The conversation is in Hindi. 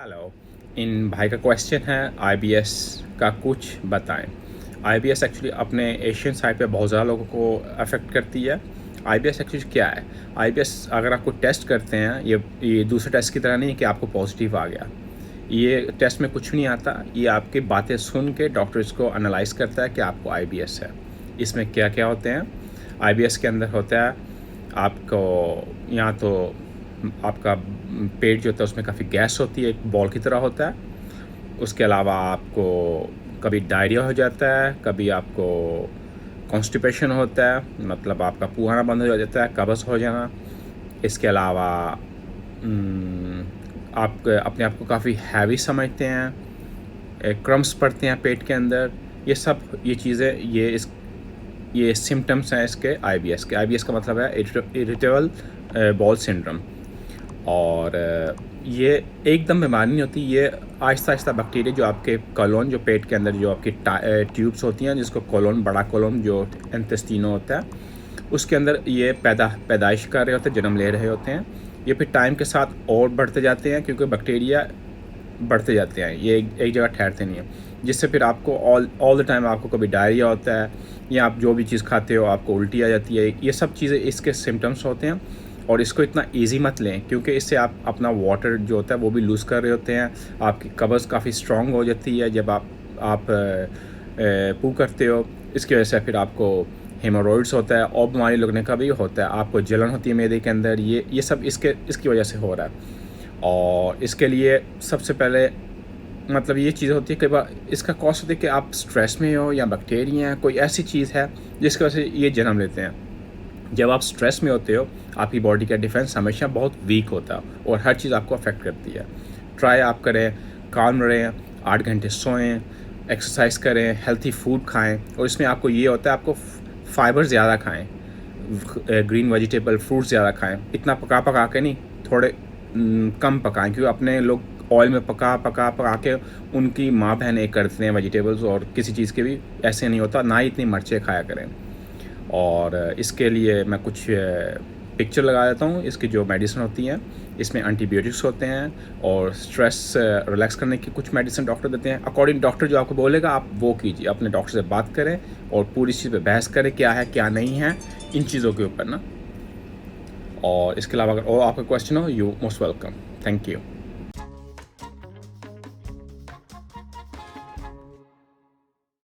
हेलो। इन भाई का क्वेश्चन है आईबीएस का कुछ बताएं। आईबीएस एक्चुअली अपने एशियन साइड पे बहुत ज़्यादा लोगों को अफेक्ट करती है। आईबीएस एक्चुअली क्या है? आईबीएस अगर आपको टेस्ट करते हैं, ये दूसरे टेस्ट की तरह नहीं है कि आपको पॉजिटिव आ गया। ये टेस्ट में कुछ नहीं आता। ये आपकी बातें सुन के डॉक्टर इसको एनालाइज करता है कि आपको आईबीएस है। इसमें क्या क्या होते हैं? आईबीएस के अंदर होता है आपको यहाँ तो आपका पेट जो होता है उसमें काफ़ी गैस होती है, एक बॉल की तरह होता है। उसके अलावा आपको कभी डायरिया हो जाता है, कभी आपको कॉन्स्टिपेशन होता है, मतलब आपका पूरा बंद हो जाता है, कब्ज़ हो जाना। इसके अलावा आप अपने आप को काफ़ी हैवी समझते हैं, क्रम्स पड़ते हैं पेट के अंदर। ये चीज़ें ये सिम्टम्स हैं इसके आईबीएस के। आईबीएस का मतलब है इरिटेबल बॉल सिंड्रोम। और ये एकदम बीमारी नहीं होती। ये आहिस्ता आहिस्ता बैक्टीरिया जो आपके कोलोन, जो पेट के अंदर जो आपकी ट्यूब्स होती हैं, जिसको कोलोन, बड़ा कोलोन जो इंटेस्टिनो होता है, उसके अंदर ये पैदाइश कर रहे होते हैं, जन्म ले रहे होते हैं। ये फिर टाइम के साथ और बढ़ते जाते हैं, क्योंकि बैक्टीरिया बढ़ते जाते हैं, ये एक जगह ठहरते नहीं हैं। जिससे फिर आपको ऑल द टाइम आपको कभी डायरिया होता है, या आप जो भी चीज़ खाते हो आपको उल्टी आ जाती है। ये सब चीज़ें इसके सिम्टम्स होते हैं। और इसको इतना इजी मत लें, क्योंकि इससे आप अपना वाटर जो होता है वो भी लूज़ कर रहे होते हैं। आपकी कब्ज़ काफ़ी स्ट्रॉन्ग हो जाती है जब आप पू करते हो। इसकी वजह से फिर आपको हेमोरॉइड्स होता है, और बीमारी लगने का भी होता है। आपको जलन होती है मैदे के अंदर। ये सब इसकी वजह से हो रहा है। और इसके लिए सबसे पहले मतलब ये चीज़ होती है, कई बार इसका कॉज होती है कि आप स्ट्रेस में हो, या बैक्टीरिया है, कोई ऐसी चीज़ है जिसकी वजह से ये जन्म लेते हैं। जब आप स्ट्रेस में होते हो, आपकी बॉडी का डिफेंस हमेशा बहुत वीक होता है, और हर चीज़ आपको अफेक्ट करती है। ट्राई आप करें, काम रहें, 8 घंटे सोएं, एक्सरसाइज करें, हेल्थी फूड खाएं। और इसमें आपको ये होता है, आपको फाइबर ज़्यादा खाएं, ग्रीन वेजिटेबल, फ्रूट्स ज़्यादा खाएं। इतना पका पका के नहीं, थोड़े कम पकाएं, क्योंकि अपने लोग ऑयल में पका के उनकी माँ बहन एक करते हैं वेजिटेबल्स, और किसी चीज़ के भी ऐसे नहीं होता। ना ही इतनी मिर्चें खाया करें। और इसके लिए मैं कुछ पिक्चर लगा देता हूँ। इसकी जो मेडिसिन होती हैं, इसमें एंटीबायोटिक्स होते हैं, और स्ट्रेस रिलैक्स करने की कुछ मेडिसिन डॉक्टर देते हैं। अकॉर्डिंग डॉक्टर जो आपको बोलेगा आप वो कीजिए। अपने डॉक्टर से बात करें और पूरी चीज़ पे बहस करें, क्या है क्या नहीं है इन चीज़ों के ऊपर ना। और इसके अलावा अगर और आपका क्वेश्चन हो, you most welcome. Thank you.